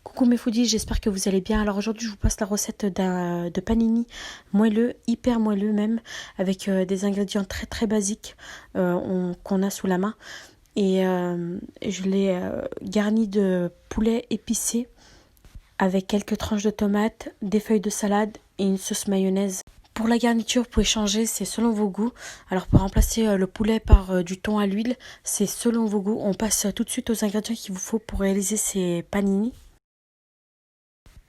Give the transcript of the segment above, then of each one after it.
Coucou mes foodies, j'espère que vous allez bien. Alors aujourd'hui je vous passe la recette de panini moelleux, hyper moelleux même, avec des ingrédients très très basiques qu'on a sous la main. Et je l'ai garni de poulet épicé avec quelques tranches de tomates, des feuilles de salade et une sauce mayonnaise. Pour la garniture, vous pouvez changer, c'est selon vos goûts. Alors pour remplacer le poulet par du thon à l'huile, c'est selon vos goûts. On passe tout de suite aux ingrédients qu'il vous faut pour réaliser ces panini.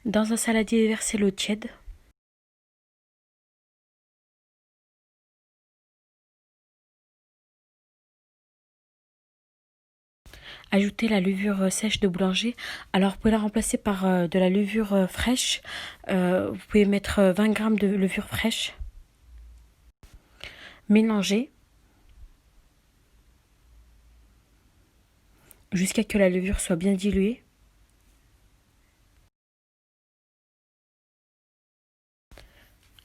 Dans un saladier, versez l'eau tiède. Ajoutez la levure sèche de boulanger. Alors vous pouvez la remplacer par de la levure fraîche. Vous pouvez mettre 20 g de levure fraîche. Mélangez jusqu'à ce que la levure soit bien diluée.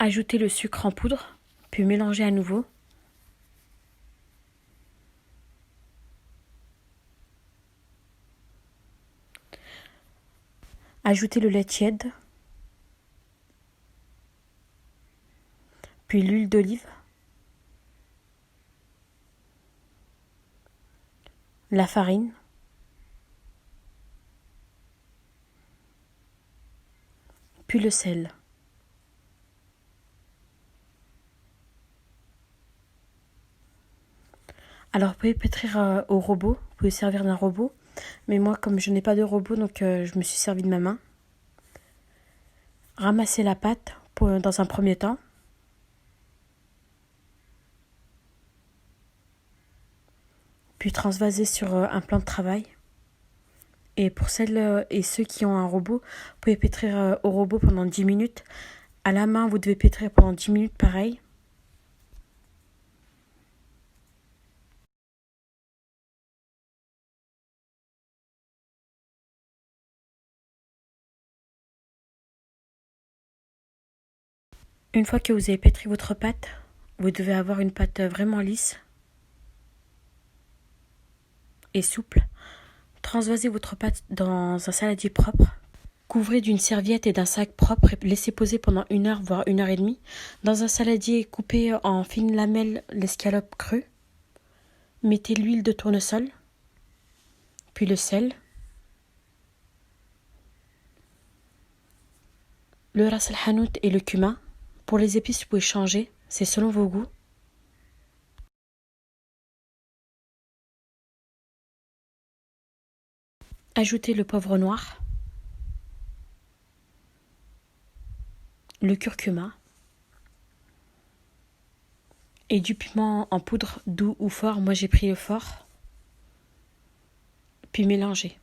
Ajoutez le sucre en poudre, puis mélangez à nouveau. Ajoutez le lait tiède, puis l'huile d'olive, la farine, puis le sel. Alors vous pouvez pétrir au robot, vous pouvez servir d'un robot, mais moi comme je n'ai pas de robot, donc je me suis servi de ma main. Ramassez la pâte dans un premier temps. Puis transvasez sur un plan de travail. Et pour celles et ceux qui ont un robot, vous pouvez pétrir au robot pendant 10 minutes. À la main, vous devez pétrir pendant 10 minutes pareil. Une fois que vous avez pétri votre pâte, vous devez avoir une pâte vraiment lisse et souple. Transvasez votre pâte dans un saladier propre. Couvrez d'une serviette et d'un sac propre et laissez poser pendant 1 heure, voire 1 heure et demie. Dans un saladier, coupez en fines lamelles l'escalope crue. Mettez l'huile de tournesol, puis le sel, le ras el hanout et le cumin. Pour les épices, vous pouvez changer, c'est selon vos goûts. Ajoutez le poivre noir, le curcuma et du piment en poudre doux ou fort. Moi j'ai pris le fort. Puis mélangez.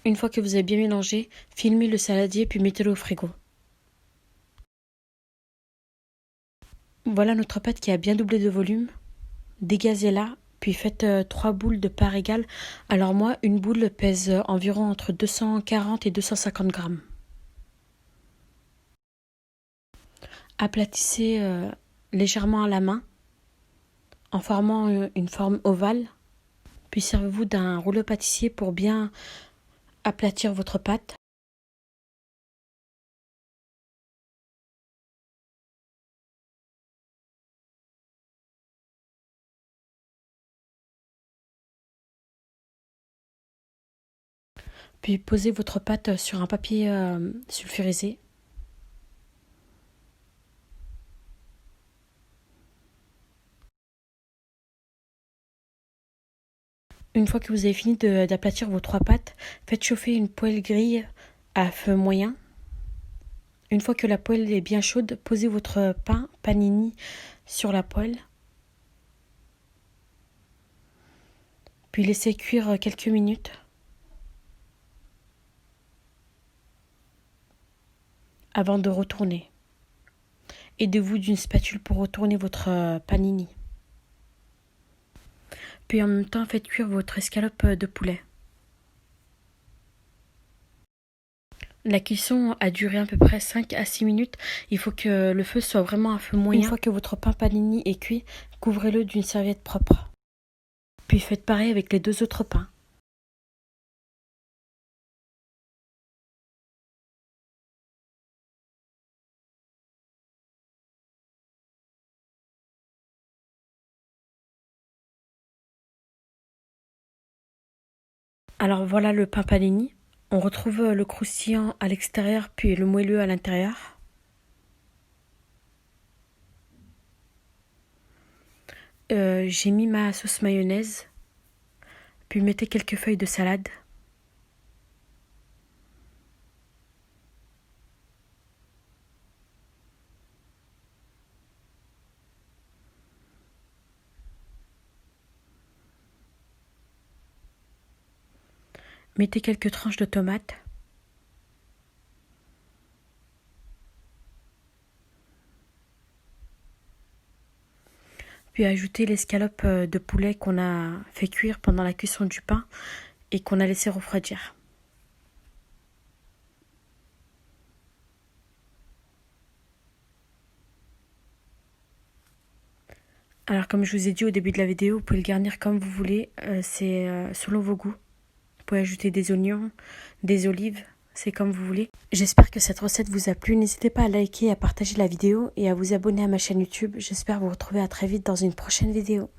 Une fois que vous avez bien mélangé, filmez le saladier puis mettez-le au frigo. Voilà notre pâte qui a bien doublé de volume. Dégazez-la, puis faites 3 boules de part égale. Alors moi, une boule pèse environ entre 240 et 250 grammes. Aplatissez légèrement à la main en formant une forme ovale. Puis servez-vous d'un rouleau pâtissier pour bien aplatir votre pâte. Puis posez votre pâte sur un papier sulfurisé. Une fois que vous avez fini d'aplatir vos 3 pâtes, faites chauffer une poêle grille à feu moyen. Une fois que la poêle est bien chaude, posez votre pain panini sur la poêle. Puis laissez cuire quelques minutes. Avant de retourner. Aidez-vous d'une spatule pour retourner votre panini. Puis en même temps, faites cuire votre escalope de poulet. La cuisson a duré à peu près 5 à 6 minutes. Il faut que le feu soit vraiment un feu moyen. Une fois que votre pain panini est cuit, couvrez-le d'une serviette propre. Puis faites pareil avec les 2 autres pains. Alors voilà le pain panini. On retrouve le croustillant à l'extérieur puis le moelleux à l'intérieur. J'ai mis ma sauce mayonnaise. Puis mettez quelques feuilles de salade. Mettez quelques tranches de tomates. Puis ajoutez l'escalope de poulet qu'on a fait cuire pendant la cuisson du pain et qu'on a laissé refroidir. Alors comme je vous ai dit au début de la vidéo, vous pouvez le garnir comme vous voulez, c'est selon vos goûts. Vous pouvez ajouter des oignons, des olives, c'est comme vous voulez. J'espère que cette recette vous a plu. N'hésitez pas à liker, à partager la vidéo et à vous abonner à ma chaîne YouTube. J'espère vous retrouver à très vite dans une prochaine vidéo.